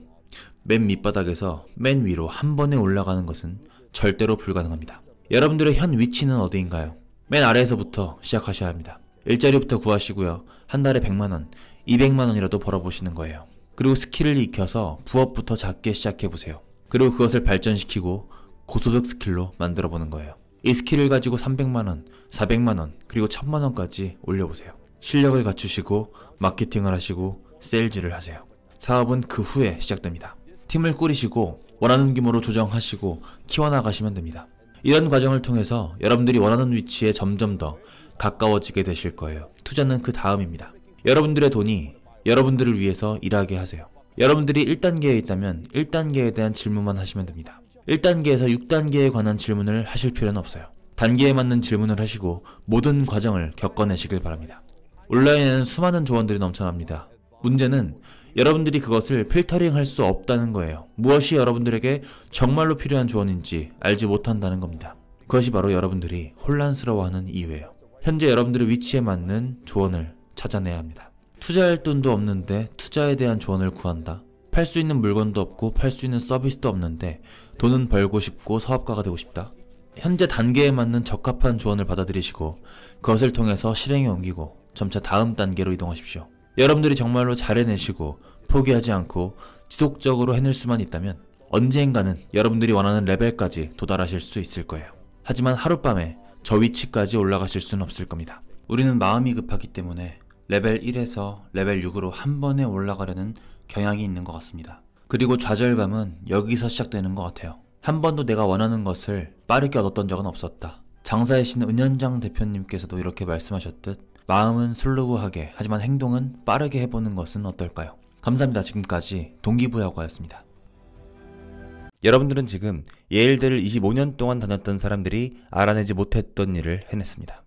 맨 밑바닥에서 맨 위로 한 번에 올라가는 것은 절대로 불가능합니다. 여러분들의 현 위치는 어디인가요? 맨 아래에서부터 시작하셔야 합니다. 일자리부터 구하시고요. 한 달에 100만원, 200만원이라도 벌어보시는 거예요. 그리고 스킬을 익혀서 부업부터 작게 시작해보세요. 그리고 그것을 발전시키고 고소득 스킬로 만들어보는 거예요. 이 스킬을 가지고 300만원, 400만원, 그리고 1000만원까지 올려보세요. 실력을 갖추시고 마케팅을 하시고 세일즈를 하세요. 사업은 그 후에 시작됩니다. 팀을 꾸리시고 원하는 규모로 조정하시고 키워나가시면 됩니다. 이런 과정을 통해서 여러분들이 원하는 위치에 점점 더 가까워지게 되실 거예요. 투자는 그 다음입니다. 여러분들의 돈이 여러분들을 위해서 일하게 하세요. 여러분들이 1단계에 있다면 1단계에 대한 질문만 하시면 됩니다. 1단계에서 6단계에 관한 질문을 하실 필요는 없어요. 단계에 맞는 질문을 하시고 모든 과정을 겪어내시길 바랍니다. 온라인에는 수많은 조언들이 넘쳐납니다. 문제는 여러분들이 그것을 필터링 할 수 없다는 거예요. 무엇이 여러분들에게 정말로 필요한 조언인지 알지 못한다는 겁니다. 그것이 바로 여러분들이 혼란스러워하는 이유예요. 현재 여러분들의 위치에 맞는 조언을 찾아내야 합니다. 투자할 돈도 없는데 투자에 대한 조언을 구한다. 팔 수 있는 물건도 없고 팔 수 있는 서비스도 없는데 돈은 벌고 싶고 사업가가 되고 싶다. 현재 단계에 맞는 적합한 조언을 받아들이시고 그것을 통해서 실행에 옮기고 점차 다음 단계로 이동하십시오. 여러분들이 정말로 잘 해내시고 포기하지 않고 지속적으로 해낼 수만 있다면 언젠가는 여러분들이 원하는 레벨까지 도달하실 수 있을 거예요. 하지만 하룻밤에 저 위치까지 올라가실 수는 없을 겁니다. 우리는 마음이 급하기 때문에 레벨 1에서 레벨 6으로 한 번에 올라가려는 경향이 있는 것 같습니다. 그리고 좌절감은 여기서 시작되는 것 같아요. 한 번도 내가 원하는 것을 빠르게 얻었던 적은 없었다. 장사의 신 은현장 대표님께서도 이렇게 말씀하셨듯 마음은 슬로우하게 하지만 행동은 빠르게 해보는 것은 어떨까요? 감사합니다. 지금까지 동기부여과였습니다. 여러분들은 지금 예일대를 25년 동안 다녔던 사람들이 알아내지 못했던 일을 해냈습니다.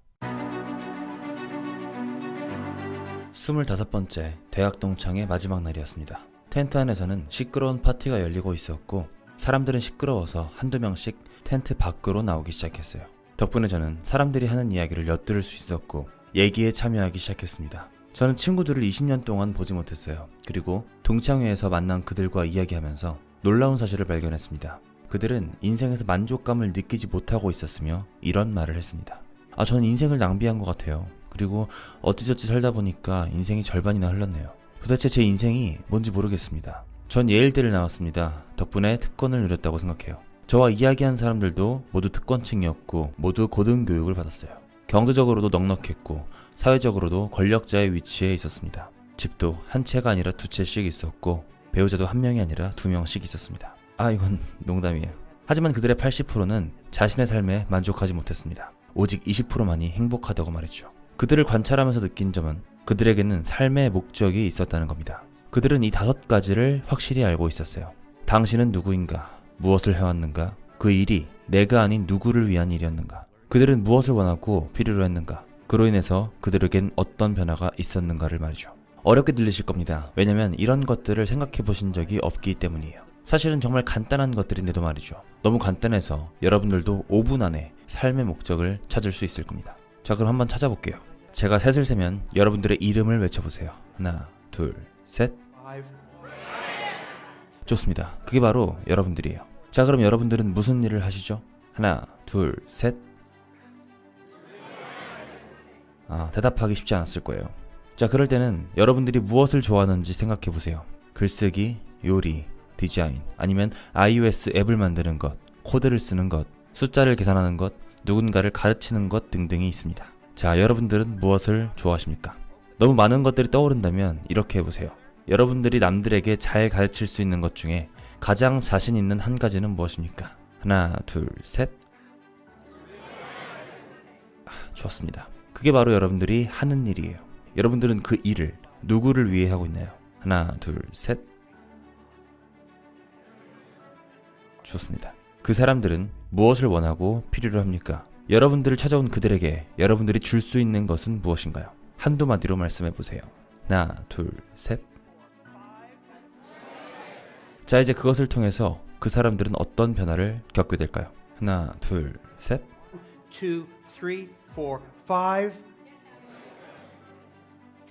25번째 대학 동창의 마지막 날이었습니다. 텐트 안에서는 시끄러운 파티가 열리고 있었고 사람들은 시끄러워서 한두 명씩 텐트 밖으로 나오기 시작했어요. 덕분에 저는 사람들이 하는 이야기를 엿들을 수 있었고 얘기에 참여하기 시작했습니다. 저는 친구들을 20년 동안 보지 못했어요. 그리고 동창회에서 만난 그들과 이야기하면서 놀라운 사실을 발견했습니다. 그들은 인생에서 만족감을 느끼지 못하고 있었으며 이런 말을 했습니다. 저는 인생을 낭비한 것 같아요. 그리고 어찌저찌 살다 보니까 인생이 절반이나 흘렀네요. 도대체 제 인생이 뭔지 모르겠습니다. 전 예일대를 나왔습니다. 덕분에 특권을 누렸다고 생각해요. 저와 이야기한 사람들도 모두 특권층이었고 모두 고등교육을 받았어요. 경제적으로도 넉넉했고 사회적으로도 권력자의 위치에 있었습니다. 집도 한 채가 아니라 두 채씩 있었고 배우자도 한 명이 아니라 두 명씩 있었습니다. 이건 농담이에요. 하지만 그들의 80%는 자신의 삶에 만족하지 못했습니다. 오직 20%만이 행복하다고 말했죠. 그들을 관찰하면서 느낀 점은 그들에게는 삶의 목적이 있었다는 겁니다. 그들은 이 5가지를 확실히 알고 있었어요. 당신은 누구인가? 무엇을 해왔는가? 그 일이 내가 아닌 누구를 위한 일이었는가? 그들은 무엇을 원하고 필요로 했는가? 그로 인해서 그들에겐 어떤 변화가 있었는가를 말이죠. 어렵게 들리실 겁니다. 왜냐면 이런 것들을 생각해 보신 적이 없기 때문이에요. 사실은 정말 간단한 것들인데도 말이죠. 너무 간단해서 여러분들도 5분 안에 삶의 목적을 찾을 수 있을 겁니다. 자, 그럼 한번 찾아볼게요. 제가 셋을 세면 여러분들의 이름을 외쳐보세요. 하나, 둘, 셋. 좋습니다. 그게 바로 여러분들이에요. 자, 그럼 여러분들은 무슨 일을 하시죠? 하나, 둘, 셋. 대답하기 쉽지 않았을 거예요. 자, 그럴 때는 여러분들이 무엇을 좋아하는지 생각해보세요. 글쓰기, 요리, 디자인, 아니면 iOS 앱을 만드는 것, 코드를 쓰는 것, 숫자를 계산하는 것, 누군가를 가르치는 것 등등이 있습니다. 자, 여러분들은 무엇을 좋아하십니까? 너무 많은 것들이 떠오른다면 이렇게 해보세요. 여러분들이 남들에게 잘 가르칠 수 있는 것 중에 가장 자신 있는 한 가지는 무엇입니까? 하나, 둘, 셋. 좋았습니다. 그게 바로 여러분들이 하는 일이에요. 여러분들은 그 일을 누구를 위해 하고 있나요? 하나, 둘, 셋. 좋습니다. 그 사람들은 무엇을 원하고 필요로 합니까? 여러분들을 찾아온 그들에게 여러분들이 줄 수 있는 것은 무엇인가요? 한두 마디로 말씀해보세요. 하나, 둘, 셋. 자, 이제 그것을 통해서 그 사람들은 어떤 변화를 겪게 될까요? 하나, 둘, 셋. 2, 3, 4, 5.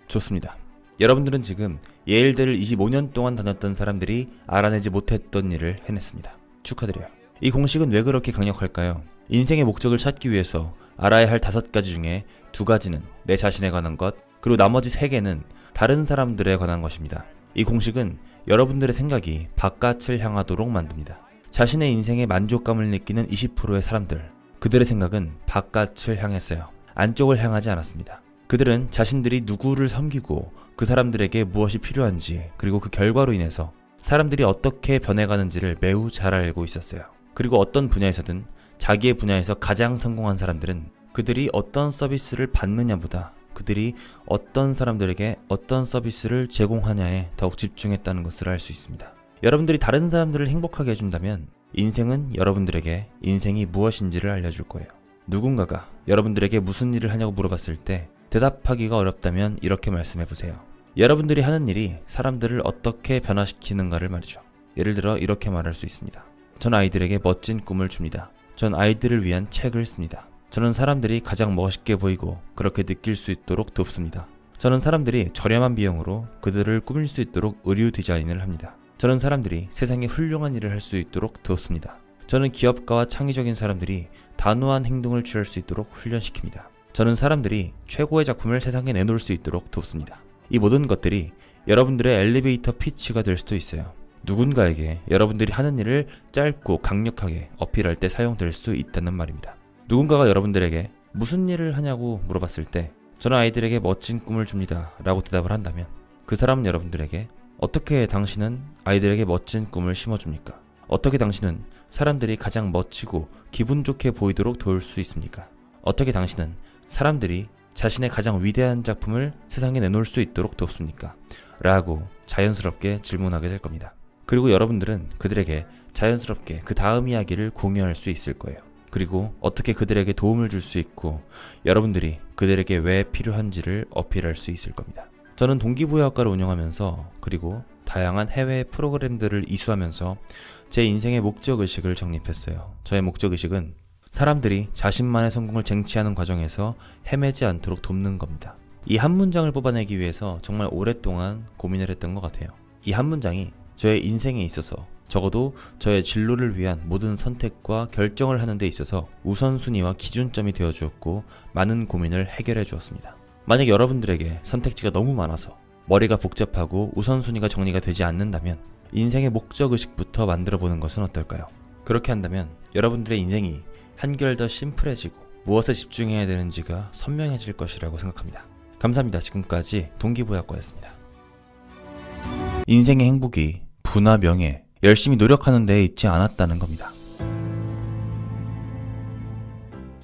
좋습니다. 여러분들은 지금 예일대를 25년 동안 다녔던 사람들이 알아내지 못했던 일을 해냈습니다. 축하드려요. 이 공식은 왜 그렇게 강력할까요? 인생의 목적을 찾기 위해서 알아야 할 5가지 중에 2가지는 내 자신에 관한 것, 그리고 나머지 3개는 다른 사람들에 관한 것입니다. 이 공식은 여러분들의 생각이 바깥을 향하도록 만듭니다. 자신의 인생에 만족감을 느끼는 20%의 사람들, 그들의 생각은 바깥을 향했어요. 안쪽을 향하지 않았습니다. 그들은 자신들이 누구를 섬기고 그 사람들에게 무엇이 필요한지, 그리고 그 결과로 인해서 사람들이 어떻게 변해가는지를 매우 잘 알고 있었어요. 그리고 어떤 분야에서든 자기의 분야에서 가장 성공한 사람들은 그들이 어떤 서비스를 받느냐보다 그들이 어떤 사람들에게 어떤 서비스를 제공하냐에 더욱 집중했다는 것을 알 수 있습니다. 여러분들이 다른 사람들을 행복하게 해준다면 인생은 여러분들에게 인생이 무엇인지를 알려줄 거예요. 누군가가 여러분들에게 무슨 일을 하냐고 물어봤을 때 대답하기가 어렵다면 이렇게 말씀해보세요. 여러분들이 하는 일이 사람들을 어떻게 변화시키는가를 말이죠. 예를 들어 이렇게 말할 수 있습니다. 전 아이들에게 멋진 꿈을 줍니다. 전 아이들을 위한 책을 씁니다. 저는 사람들이 가장 멋있게 보이고 그렇게 느낄 수 있도록 돕습니다. 저는 사람들이 저렴한 비용으로 그들을 꾸밀 수 있도록 의류 디자인을 합니다. 저는 사람들이 세상에 훌륭한 일을 할 수 있도록 돕습니다. 저는 기업가와 창의적인 사람들이 단호한 행동을 취할 수 있도록 훈련시킵니다. 저는 사람들이 최고의 작품을 세상에 내놓을 수 있도록 돕습니다. 이 모든 것들이 여러분들의 엘리베이터 피치가 될 수도 있어요. 누군가에게 여러분들이 하는 일을 짧고 강력하게 어필할 때 사용될 수 있다는 말입니다. 누군가가 여러분들에게 무슨 일을 하냐고 물어봤을 때 저는 아이들에게 멋진 꿈을 줍니다 라고 대답을 한다면 그 사람은 여러분들에게 어떻게 당신은 아이들에게 멋진 꿈을 심어줍니까? 어떻게 당신은 사람들이 가장 멋지고 기분 좋게 보이도록 도울 수 있습니까? 어떻게 당신은 사람들이 자신의 가장 위대한 작품을 세상에 내놓을 수 있도록 돕습니까? 라고 자연스럽게 질문하게 될 겁니다. 그리고 여러분들은 그들에게 자연스럽게 그 다음 이야기를 공유할 수 있을 거예요. 그리고 어떻게 그들에게 도움을 줄 수 있고 여러분들이 그들에게 왜 필요한지를 어필할 수 있을 겁니다. 저는 동기부여학과를 운영하면서 그리고 다양한 해외 프로그램들을 이수하면서 제 인생의 목적의식을 정립했어요. 저의 목적의식은 사람들이 자신만의 성공을 쟁취하는 과정에서 헤매지 않도록 돕는 겁니다. 이 한 문장을 뽑아내기 위해서 정말 오랫동안 고민을 했던 것 같아요. 이 한 문장이 저의 인생에 있어서 적어도 저의 진로를 위한 모든 선택과 결정을 하는 데 있어서 우선순위와 기준점이 되어 주었고 많은 고민을 해결해 주었습니다. 만약 여러분들에게 선택지가 너무 많아서 머리가 복잡하고 우선순위가 정리가 되지 않는다면 인생의 목적의식부터 만들어 보는 것은 어떨까요? 그렇게 한다면 여러분들의 인생이 한결 더 심플해지고 무엇에 집중해야 되는지가 선명해질 것이라고 생각합니다. 감사합니다. 지금까지 동기부여과였습니다. 인생의 행복이 부나 명예, 열심히 노력하는 데에 있지 않았다는 겁니다.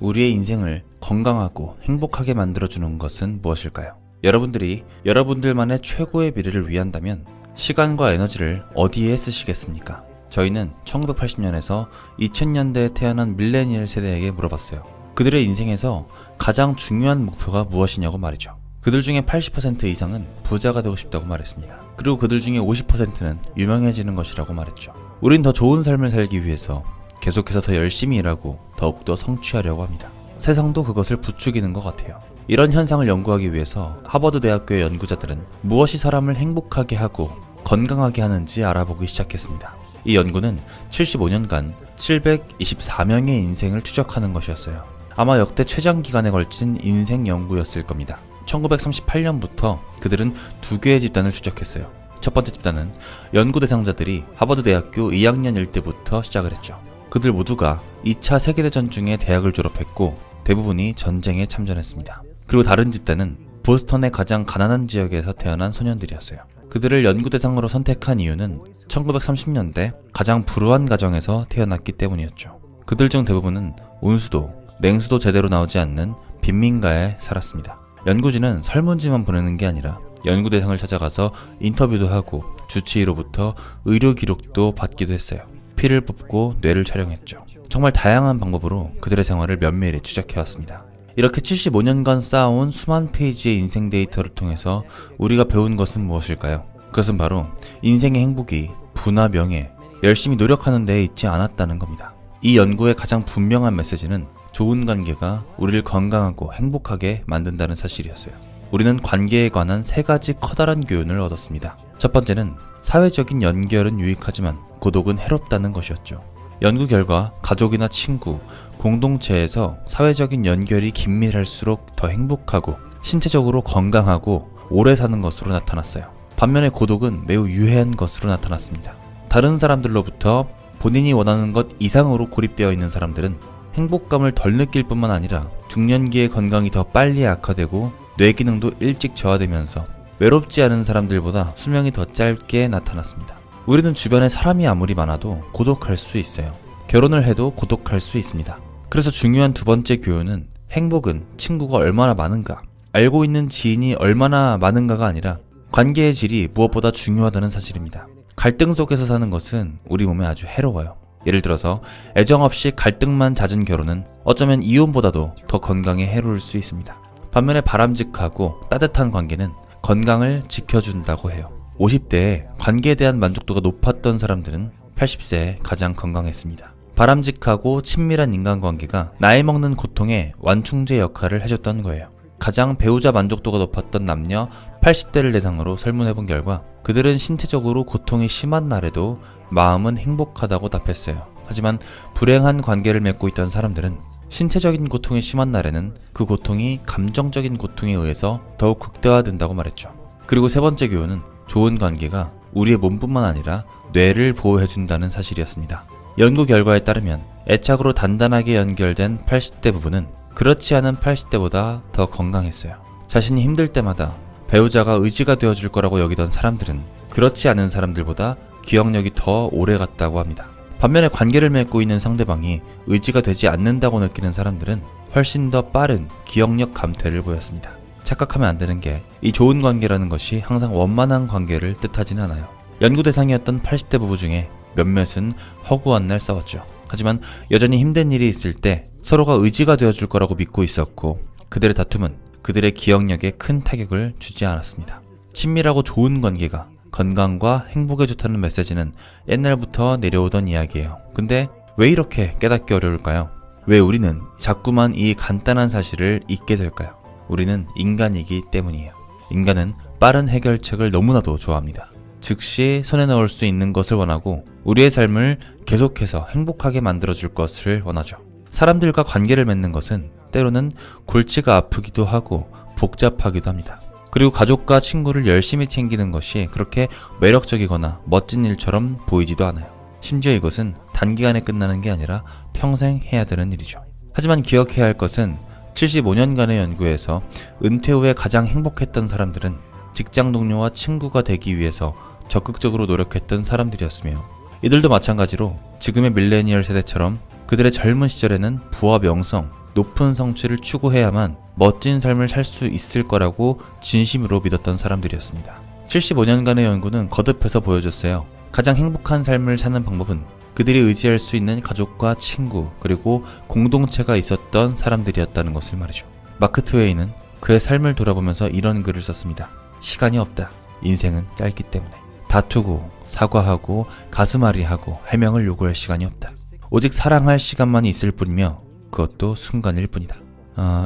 우리의 인생을 건강하고 행복하게 만들어주는 것은 무엇일까요? 여러분들이 여러분들만의 최고의 미래를 위한다면 시간과 에너지를 어디에 쓰시겠습니까? 저희는 1980년에서 2000년대에 태어난 밀레니얼 세대에게 물어봤어요. 그들의 인생에서 가장 중요한 목표가 무엇이냐고 말이죠. 그들 중에 80% 이상은 부자가 되고 싶다고 말했습니다. 그리고 그들 중에 50%는 유명해지는 것이라고 말했죠. 우린 더 좋은 삶을 살기 위해서 계속해서 더 열심히 일하고 더욱더 성취하려고 합니다. 세상도 그것을 부추기는 것 같아요. 이런 현상을 연구하기 위해서 하버드 대학교의 연구자들은 무엇이 사람을 행복하게 하고 건강하게 하는지 알아보기 시작했습니다. 이 연구는 75년간 724명의 인생을 추적하는 것이었어요. 아마 역대 최장 기간에 걸친 인생 연구였을 겁니다. 1938년부터 그들은 두 개의 집단을 추적했어요. 첫 번째 집단은 연구 대상자들이 하버드 대학교 2학년일 때부터 시작을 했죠. 그들 모두가 2차 세계대전 중에 대학을 졸업했고 대부분이 전쟁에 참전했습니다. 그리고 다른 집단은 보스턴의 가장 가난한 지역에서 태어난 소년들이었어요. 그들을 연구 대상으로 선택한 이유는 1930년대 가장 불우한 가정에서 태어났기 때문이었죠. 그들 중 대부분은 온수도, 냉수도 제대로 나오지 않는 빈민가에 살았습니다. 연구진은 설문지만 보내는 게 아니라 연구 대상을 찾아가서 인터뷰도 하고 주치의로부터 의료 기록도 받기도 했어요. 피를 뽑고 뇌를 촬영했죠. 정말 다양한 방법으로 그들의 생활을 면밀히 추적해왔습니다. 이렇게 75년간 쌓아온 수만 페이지의 인생 데이터를 통해서 우리가 배운 것은 무엇일까요? 그것은 바로 인생의 행복이 부나 명예, 열심히 노력하는 데에 있지 않았다는 겁니다. 이 연구의 가장 분명한 메시지는 좋은 관계가 우리를 건강하고 행복하게 만든다는 사실이었어요. 우리는 관계에 관한 세 가지 커다란 교훈을 얻었습니다. 첫 번째는 사회적인 연결은 유익하지만 고독은 해롭다는 것이었죠. 연구 결과 가족이나 친구, 공동체에서 사회적인 연결이 긴밀할수록 더 행복하고 신체적으로 건강하고 오래 사는 것으로 나타났어요. 반면에 고독은 매우 유해한 것으로 나타났습니다. 다른 사람들로부터 본인이 원하는 것 이상으로 고립되어 있는 사람들은 행복감을 덜 느낄 뿐만 아니라 중년기의 건강이 더 빨리 악화되고 뇌 기능도 일찍 저하되면서 외롭지 않은 사람들보다 수명이 더 짧게 나타났습니다. 우리는 주변에 사람이 아무리 많아도 고독할 수 있어요. 결혼을 해도 고독할 수 있습니다. 그래서 중요한 두 번째 교훈은 행복은 친구가 얼마나 많은가, 알고 있는 지인이 얼마나 많은가가 아니라 관계의 질이 무엇보다 중요하다는 사실입니다. 갈등 속에서 사는 것은 우리 몸에 아주 해로워요. 예를 들어서 애정 없이 갈등만 잦은 결혼은 어쩌면 이혼보다도 더 건강에 해로울 수 있습니다. 반면에 바람직하고 따뜻한 관계는 건강을 지켜준다고 해요. 50대에 관계에 대한 만족도가 높았던 사람들은 80세에 가장 건강했습니다. 바람직하고 친밀한 인간관계가 나이 먹는 고통에 완충제 역할을 해줬던 거예요. 가장 배우자 만족도가 높았던 남녀 80대를 대상으로 설문해본 결과 그들은 신체적으로 고통이 심한 날에도 마음은 행복하다고 답했어요. 하지만 불행한 관계를 맺고 있던 사람들은 신체적인 고통이 심한 날에는 그 고통이 감정적인 고통에 의해서 더욱 극대화된다고 말했죠. 그리고 세 번째 교훈은 좋은 관계가 우리의 몸뿐만 아니라 뇌를 보호해준다는 사실이었습니다. 연구 결과에 따르면 애착으로 단단하게 연결된 80대 부부는 그렇지 않은 80대보다 더 건강했어요. 자신이 힘들 때마다 배우자가 의지가 되어줄 거라고 여기던 사람들은 그렇지 않은 사람들보다 기억력이 더 오래 갔다고 합니다. 반면에 관계를 맺고 있는 상대방이 의지가 되지 않는다고 느끼는 사람들은 훨씬 더 빠른 기억력 감퇴를 보였습니다. 착각하면 안 되는 게 이 좋은 관계라는 것이 항상 원만한 관계를 뜻하진 않아요. 연구 대상이었던 80대 부부 중에 몇몇은 허구한 날 싸웠죠. 하지만 여전히 힘든 일이 있을 때 서로가 의지가 되어줄 거라고 믿고 있었고 그들의 다툼은 그들의 기억력에 큰 타격을 주지 않았습니다. 친밀하고 좋은 관계가 건강과 행복에 좋다는 메시지는 옛날부터 내려오던 이야기예요. 근데 왜 이렇게 깨닫기 어려울까요? 왜 우리는 자꾸만 이 간단한 사실을 잊게 될까요? 우리는 인간이기 때문이에요. 인간은 빠른 해결책을 너무나도 좋아합니다. 즉시 손에 넣을 수 있는 것을 원하고 우리의 삶을 계속해서 행복하게 만들어줄 것을 원하죠. 사람들과 관계를 맺는 것은 때로는 골치가 아프기도 하고 복잡하기도 합니다. 그리고 가족과 친구를 열심히 챙기는 것이 그렇게 매력적이거나 멋진 일처럼 보이지도 않아요. 심지어 이것은 단기간에 끝나는 게 아니라 평생 해야 되는 일이죠. 하지만 기억해야 할 것은 75년간의 연구에서 은퇴 후에 가장 행복했던 사람들은 직장 동료와 친구가 되기 위해서 적극적으로 노력했던 사람들이었으며, 이들도 마찬가지로 지금의 밀레니얼 세대처럼 그들의 젊은 시절에는 부와 명성, 높은 성취를 추구해야만 멋진 삶을 살 수 있을 거라고 진심으로 믿었던 사람들이었습니다. 75년간의 연구는 거듭해서 보여줬어요. 가장 행복한 삶을 사는 방법은 그들이 의지할 수 있는 가족과 친구, 그리고 공동체가 있었던 사람들이었다는 것을 말이죠. 마크 트웨이는 그의 삶을 돌아보면서 이런 글을 썼습니다. 시간이 없다. 인생은 짧기 때문에. 다투고 사과하고 가슴앓이하고 해명을 요구할 시간이 없다. 오직 사랑할 시간만이 있을 뿐이며 그것도 순간일 뿐이다.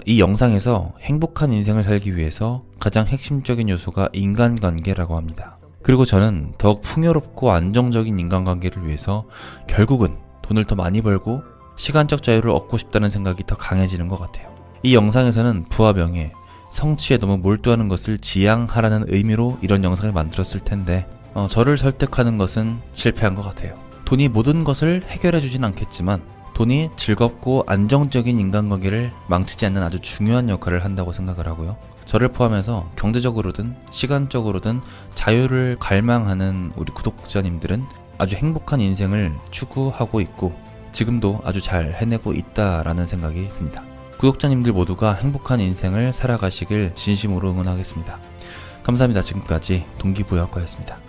이 영상에서 행복한 인생을 살기 위해서 가장 핵심적인 요소가 인간관계라고 합니다. 그리고 저는 더욱 풍요롭고 안정적인 인간관계를 위해서 결국은 돈을 더 많이 벌고 시간적 자유를 얻고 싶다는 생각이 더 강해지는 것 같아요. 이 영상에서는 부와 명예, 성취에 너무 몰두하는 것을 지양하라는 의미로 이런 영상을 만들었을 텐데 저를 설득하는 것은 실패한 것 같아요. 돈이 모든 것을 해결해주진 않겠지만 돈이 즐겁고 안정적인 인간관계를 망치지 않는 아주 중요한 역할을 한다고 생각을 하고요. 저를 포함해서 경제적으로든 시간적으로든 자유를 갈망하는 우리 구독자님들은 아주 행복한 인생을 추구하고 있고 지금도 아주 잘 해내고 있다라는 생각이 듭니다. 구독자님들 모두가 행복한 인생을 살아가시길 진심으로 응원하겠습니다. 감사합니다. 지금까지 동기부여학과였습니다.